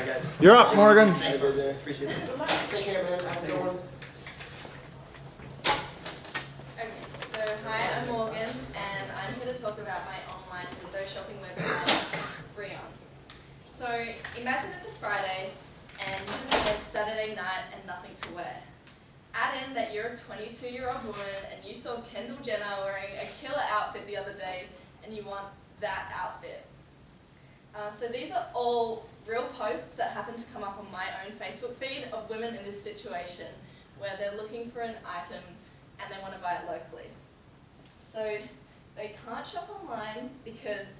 Alright guys. You're up, Morgan. Thanks, bro. Appreciate it. Take care, man. Have a good one. Okay, so hi, I'm Morgan, and I'm here to talk about my online window shopping website, Brione. So imagine it's a Friday, and it's Saturday night and nothing to wear. Add in that you're a 22-year-old woman and you saw Kendall Jenner wearing a killer outfit the other day, and you want that outfit. So these are all real posts that happen to come up on my own Facebook feed of women in this situation, where they're looking for an item and they want to buy it locally. So they can't shop online because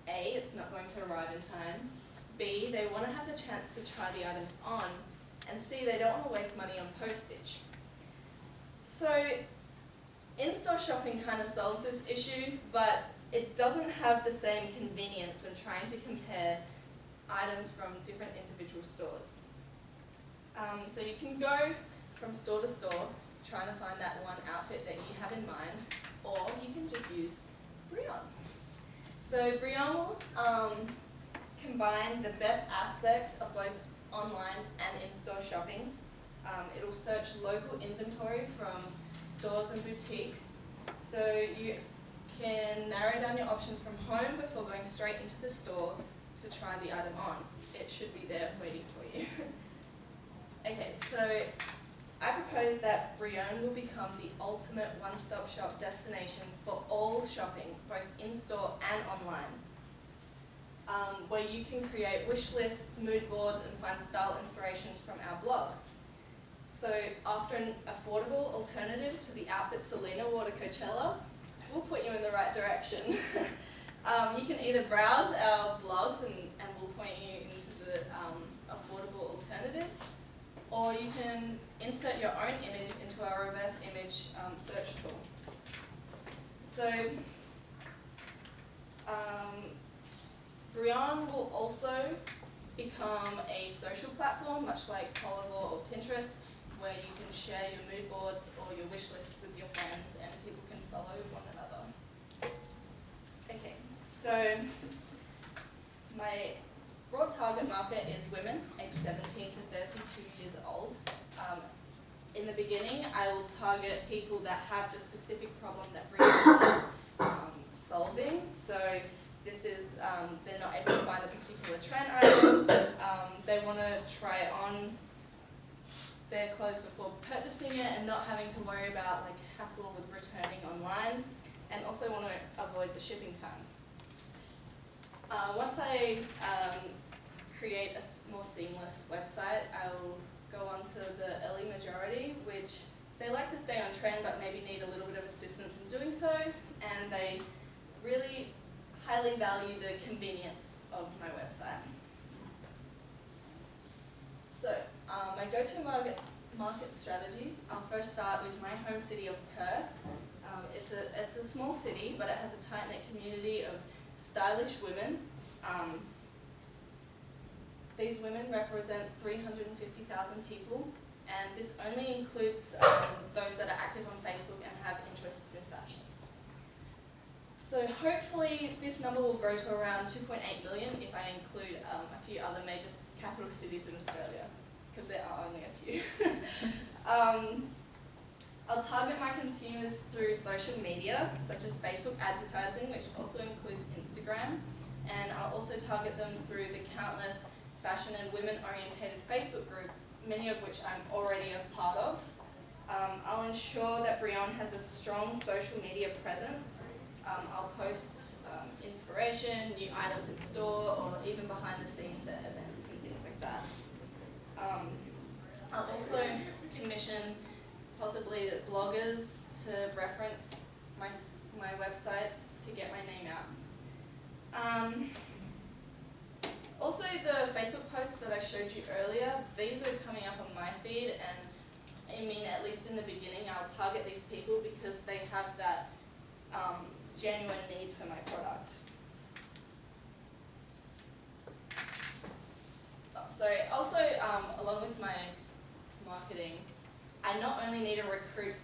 A, it's not going to arrive in time, B, they want to have the chance to try the items on, and C, they don't want to waste money on postage. So in-store shopping kind of solves this issue, but it doesn't have the same convenience when trying to compare items from different individual stores. So you can go from store to store trying to find that one outfit that you have in mind, or you can just use Brione. So Brione will combine the best aspects of both online and in-store shopping. It'll search local inventory from stores and boutiques, so you can narrow down your options from home before going straight into the store to try the item on. It should be there waiting for you. Okay, so I propose that Brione will become the ultimate one-stop shop destination for all shopping, both in-store and online, where you can create wish lists, mood boards, and find style inspirations from our blogs. So after an affordable alternative to the outfit Selena wore to Coachella, we'll put you in the right direction. You can either browse our blogs and we'll point you into the affordable alternatives, or you can insert your own image into our reverse image search tool. So Brione will also become a social platform, much like Collabor or Pinterest, where you can share your mood boards or your wish lists with your friends and people can follow one another. Okay, so my broad target market is women aged 17 to 32 years old. In the beginning, I will target people that have the specific problem that Brione is solving. So this is, they're not able to find a particular trend item, they want to try on their clothes before purchasing it and not having to worry about like hassle with returning online, and also want to avoid the shipping time. Once I create a more seamless website, I will go on to the early majority, which they like to stay on trend but maybe need a little bit of assistance in doing so, and they really highly value the convenience of my website. So, my go-to market strategy, I'll first start with my home city of Perth. It's a small city, but it has a tight-knit community of stylish women. These women represent 350,000 people, and this only includes those that are active on Facebook and have interests in fashion. So hopefully this number will grow to around 2.8 million if I include a few other major capital cities in Australia, because there are only a few. I'll target my consumers through social media, such as Facebook advertising, which also includes Instagram, and I'll also target them through the countless fashion and women-orientated Facebook groups, many of which I'm already a part of. I'll ensure that Brione has a strong social media presence. I'll post inspiration, new items in store, or even behind the scenes at events and things like that. I'll also commission possibly bloggers to reference my website to get my name out. Also, the Facebook posts that I showed you earlier, these are coming up on my feed, and I mean, at least in the beginning, I'll target these people because they have that genuine need for my product. So also, along with my marketing, I not only need to recruit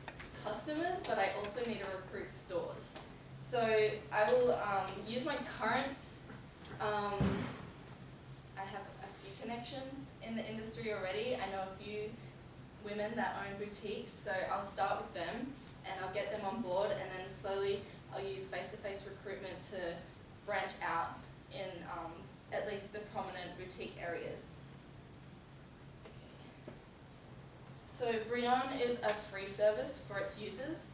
customers, but I also need to recruit stores. So I will use my current, I have a few connections in the industry already. I know a few women that own boutiques, so I'll start with them and I'll get them on board, and then slowly I'll use face-to-face recruitment to branch out in at least the prominent boutique areas. So Brione is a free service for its users.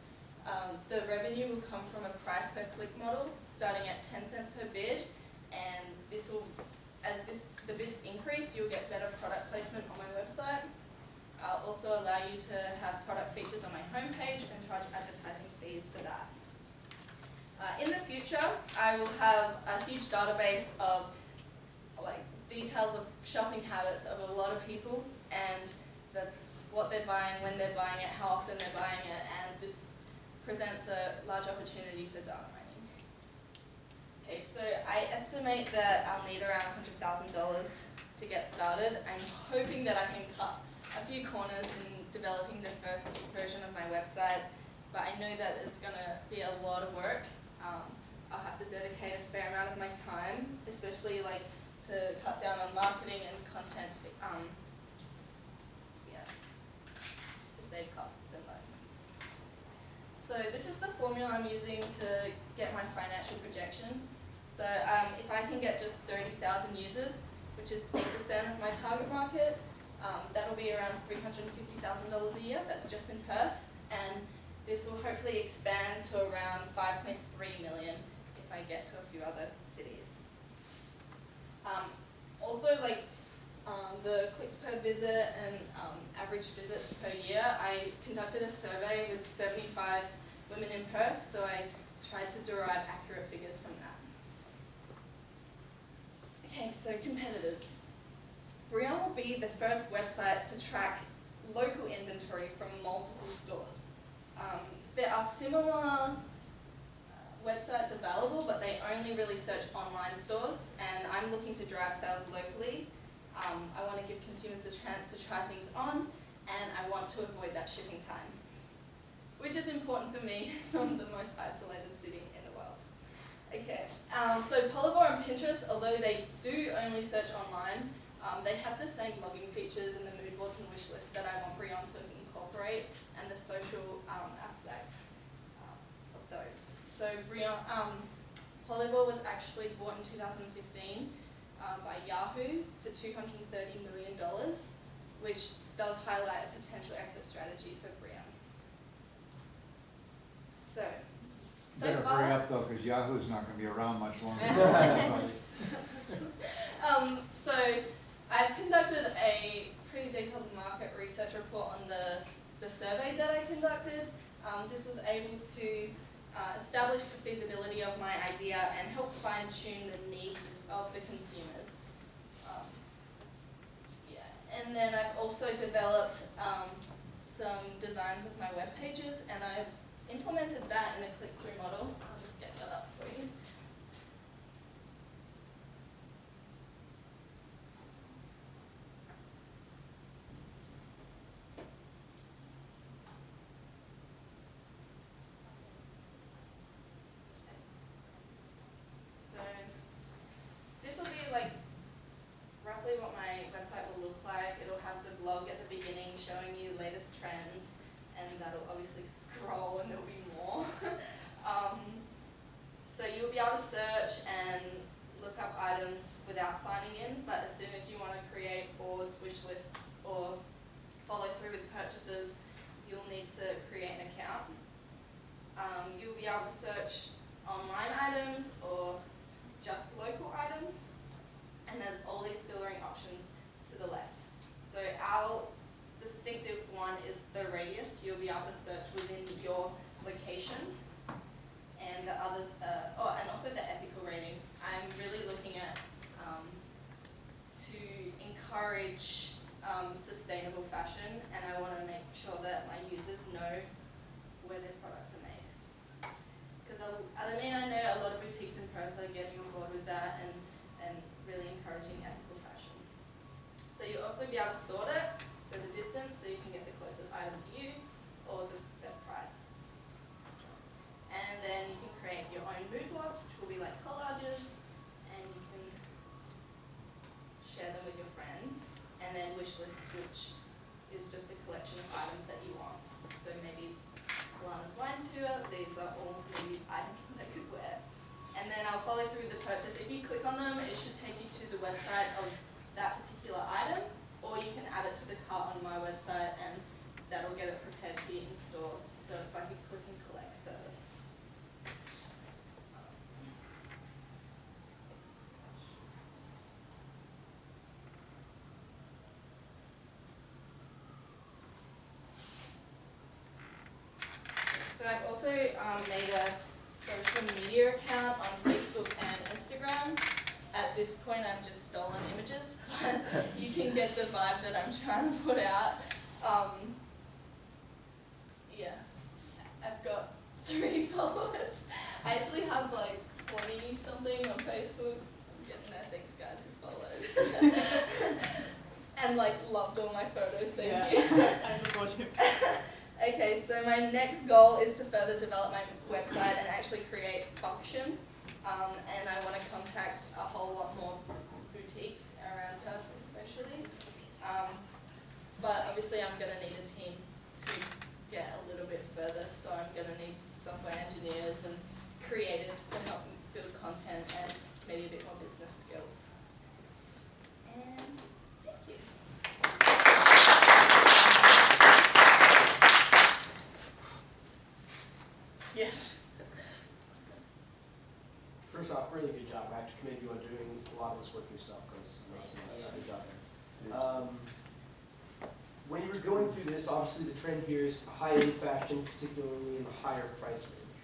The revenue will come from a price per click model starting at 10 cents per bid, and this will, the bids increase, you'll get better product placement on my website. I'll also allow you to have product features on my homepage and charge advertising fees for that. In the future, I will have a huge database of details of shopping habits of a lot of people, and that's what they're buying, when they're buying it, how often they're buying it, and this presents a large opportunity for data mining. Okay, so I estimate that I'll need around $100,000 to get started. I'm hoping that I can cut a few corners in developing the first version of my website, but I know that it's going to be a lot of work. I'll have to dedicate a fair amount of my time, especially to cut down on marketing and content, to save costs in those. So this is the formula I'm using to get my financial projections. So if I can get just 30,000 users, which is 8% of my target market, that'll be around $350,000 a year. That's just in Perth, and this will hopefully expand to around 5.3 million if I get to a few other cities. Also, the clicks per visit and average visits per year, I conducted a survey with 75 women in Perth, so I tried to derive accurate figures from that. Okay, so competitors. Brione will be the first website to track local inventory from multiple stores. There are similar websites available, but they only really search online stores, and I'm looking to drive sales locally. I want to give consumers the chance to try things on, and I want to avoid that shipping time, which is important for me from the most isolated city in the world. Okay, so Polyvore and Pinterest, although they do only search online, they have the same blogging features and the mood boards and wish lists that I want Brione to incorporate, and the social aspect of those. So Polyvore was actually bought in 2015 by Yahoo for $230 million, which does highlight a potential exit strategy for Brione. So Better far, hurry up though, because Yahoo's not going to be around much longer. So I've conducted a pretty detailed market research report on the survey that I conducted. This was able to establish the feasibility of my idea and help fine-tune the needs of the consumers. And then I've also developed some designs of my web pages, and I've implemented that in a click-through model. I'll just get that up for you. So this will be roughly what my website will look like. It'll have the blog at the beginning showing you latest trends, and that'll obviously scroll and there'll be more. So you'll be able to search and look up items without signing in, but as soon as you want to create boards, wish lists, or follow through with purchases, you'll need to create an account. You'll be able to search online items or just local items, and there's all these filtering options to the left. So our distinctive one is the radius. You'll be able to search within your location, and the others, and also the ethical rating. I'm really looking at to encourage sustainable fashion, and I want to make sure that my users know where their products are made. Because I know a lot of boutiques in Perth are getting on board with that and really encouraging ethical fashion. So you'll also be able to sort it, so the distance, so you can get the closest item to you, or the best price, etc. And then you can create your own mood boards, which will be like collages, and you can share them with your friends. then wish lists, which is just a collection of items that you want. So maybe Lana's wine tour, these are all maybe items that I could wear. And then I'll follow through the purchase. If you click on them, it should take you to the website of that particular item, or you can add it to the cart on my website and that'll get it prepared to be installed. So it's like a click and collect service. So I've also made a social media account on Facebook and Instagram. At this point I've just stolen images, but you can get the vibe that I'm trying to put out. Yeah, I've got 3 followers. I actually have like 20 something on Facebook. I'm getting there, thanks guys who followed. And like loved all my photos, thank you. I support you. Okay, so my next goal is to further develop my website and actually create function. And I want to contact a whole lot more boutiques around Perth especially. But obviously I'm going to need a team to get a little bit further, so I'm going to need software engineers and creatives to help me build content and maybe a bit more business skills. And thank you. Yes. First off, really good job. I have to commend you on doing a lot of this work yourself, because it's a good job there. When you were going through this, obviously the trend here is high-end fashion, particularly in the higher price range.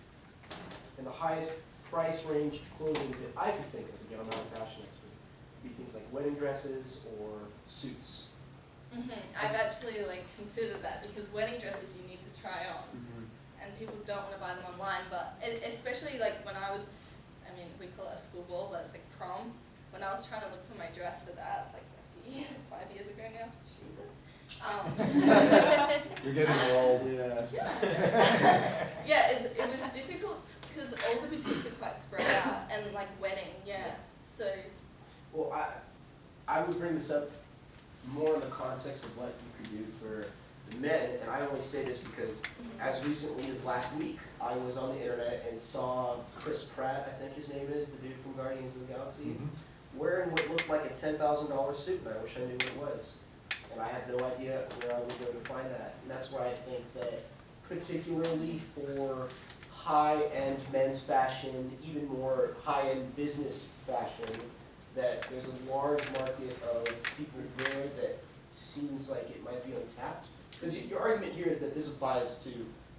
And the highest price range clothing that I could think of, again, I'm not a fashion expert, would be things like wedding dresses or suits. I've actually like considered that, because wedding dresses you need to try on. And people don't want to buy them online, but especially like when I was, I mean, we call it a school ball, but it's like prom. When I was trying to look for my dress for that, like a few years, 5 years ago now, Jesus. You're getting old. Yeah. Yeah, it was difficult because all the boutiques are quite spread out, and like wedding, yeah. So. Well, I would bring this up more in the context of what you could do for the men, and I only say this because as recently as last week, I was on the internet and saw Chris Pratt, I think his name is, the dude from Guardians of the Galaxy, wearing what looked like a $10,000 suit, and I wish I knew what it was. And I have no idea where I would go to find that. And that's why I think that particularly for high-end men's fashion, even more high-end business fashion, that there's a large market of people there that seems like it might be untapped. Because your argument here is that this applies to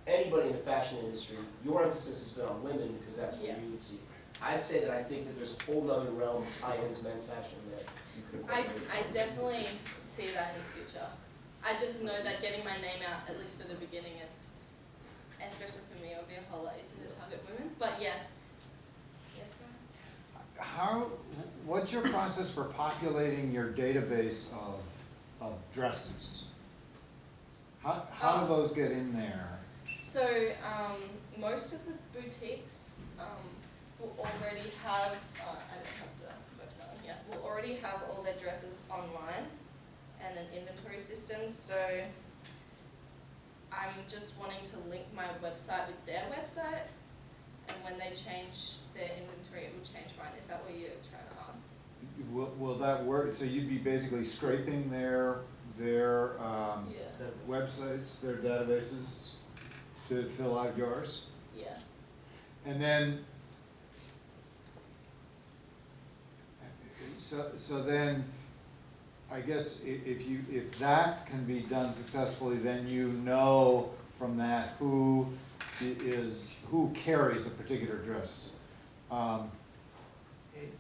anybody in the fashion industry. Your emphasis has been on women because that's what you would see. I'd say that I think that there's a whole other realm of high-end men's fashion that you could. I definitely see that in the future. I just know that getting my name out, at least for the beginning, is, especially for me, it would be a whole lot easier to target women. But yes. Yes, Brian? What's your process for populating your database of dresses? How do those get in there? So most of the boutiques will already have, I don't have the website on here, will already have all their dresses online and an inventory system. So I'm just wanting to link my website with their website, and when they change their inventory, it will change mine. Is that what you're trying to ask? Will that work? So you'd be basically scraping their websites, their databases, to fill out yours? Yeah. And then, so then, I guess if that can be done successfully, then you know from that who carries a particular dress.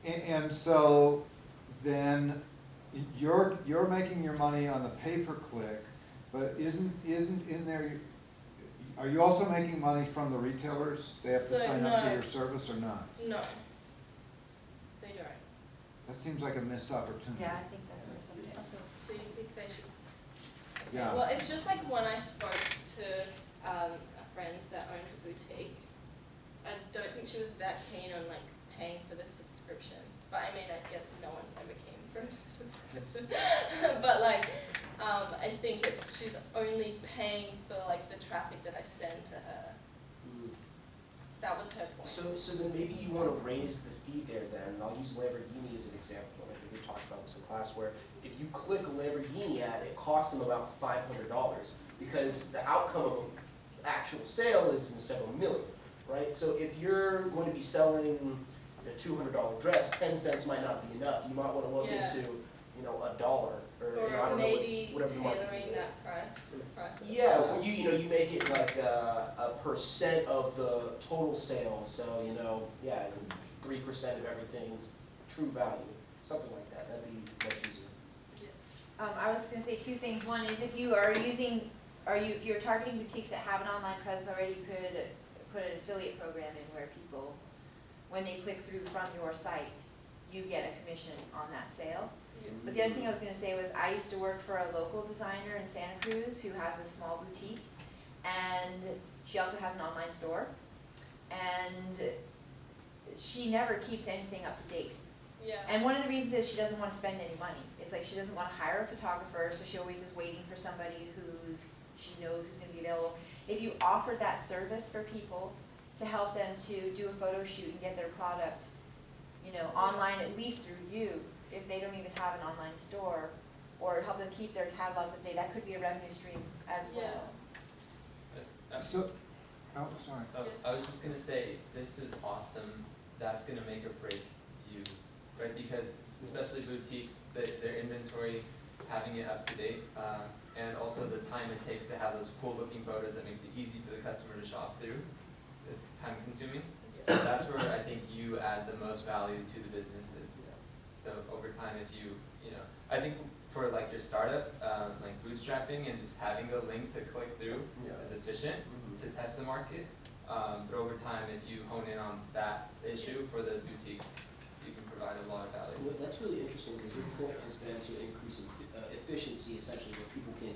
And so then you're making your money on the pay-per-click, but isn't in there, are you also making money from the retailers? They have to sign up for your service or not? No, they don't. That seems like a missed opportunity. Yeah, I think that's where something else. So you think they should? Okay. Yeah. Well, it's just like when I spoke to a friend that owns a boutique, I don't think she was that keen on like paying for the subscription. But I mean, I guess no one's ever keen for a subscription. But like, I think she's only paying for like the traffic that I send to her. That was her point. So then maybe you wanna raise the fee there then, and I'll use Lamborghini as an example, I think we talked about this in class, where if you click a Lamborghini ad, it costs them about $500, because the outcome of an actual sale is in several million, right? So if you're going to be selling a $200 dress, 10 cents might not be enough, you might wanna look Yeah. into, $1, or, I Or don't know, what- maybe whatever the market tailoring is. that price to the price of the Yeah, product. well, you make it like a percent of the total sales, so, 3% of everything's true value, something like that, that'd be much easier. I was gonna say two things. One is if you're targeting boutiques that have an online presence already, you could put an affiliate program in where people, when they click through from your site, you get a commission on that sale. But the other thing I was gonna say was I used to work for a local designer in Santa Cruz who has a small boutique, and she also has an online store, and she never keeps anything up to date. Yeah. And one of the reasons is she doesn't want to spend any money. It's like she doesn't want to hire a photographer, so she always is waiting for somebody she knows who's going to be available. If you offered that service for people to help them to do a photo shoot and get their product, online at least through you, if they don't even have an online store, or help them keep their catalog up to date, that could be a revenue stream as well. So, oh, sorry. I was just gonna say, this is awesome, that's gonna make or break you, right? Because especially boutiques, their inventory, having it up to date, and also the time it takes to have those cool looking photos that makes it easy for the customer to shop through, it's time consuming. So that's where I think you add the most value to the businesses. So over time, if I think for like your startup, like bootstrapping and just having a link to click through is efficient to test the market. But over time, if you hone in on that issue for the boutiques, you can provide a lot of value. Well, that's really interesting, because your point has been to increase efficiency, essentially, where people can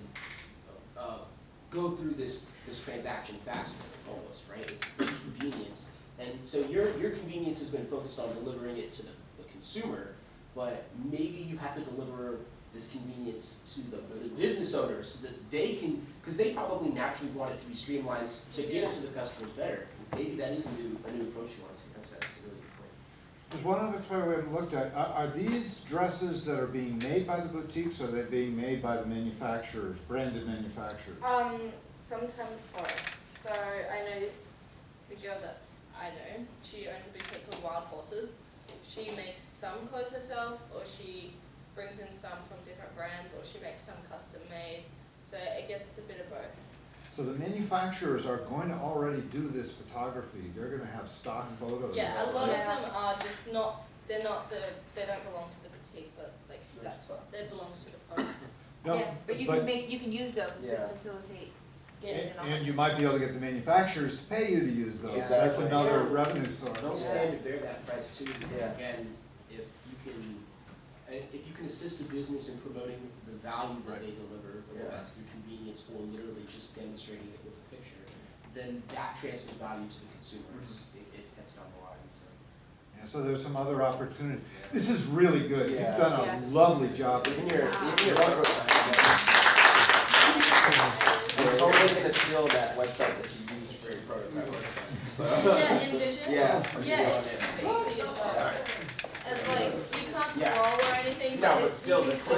go through this transaction faster, almost, right? It's convenience. And so your convenience has been focused on delivering it to the consumer, but maybe you have to deliver this convenience to the business owners so that they can, because they probably naturally want it to be streamlined to get it to the customers better. Maybe that is a new approach you want to take. That's a really good point. There's one other thing we haven't looked at. Are these dresses that are being made by the boutiques, or are they being made by the manufacturers, branded manufacturers? Sometimes both. So I know the girl that I know, she owns a boutique called Wild Horses. She makes some clothes herself, or she brings in some from different brands, or she makes some custom made. So I guess it's a bit of both. So the manufacturers are going to already do this photography. They're going to have stock photos. Yeah, a lot of Yeah. them are just not. They don't belong to the boutique, but like that's what they belongs to the product. No, Yeah, but you can use those Yeah. to facilitate getting it on. and you might be able to get the manufacturers to pay you to use those. Yeah. That's another Yeah. revenue source. They'll stand to bear that price too, because Yeah. again, if you can assist a business in promoting the value that they deliver, whether that's through convenience or literally just demonstrating it with a picture, then that transfers value to the consumers. It gets down the line, so. Yeah, so there's some other opportunities. This is really good. Yeah. You've done a Yes. lovely job. Even your logo sign, we're totally gonna steal that website that you use for your prototype website. So. Yeah, Envision. Yeah. Yeah, it's super easy as well. It's like you can't Yeah. scroll or anything, No, but but it's still, you the can click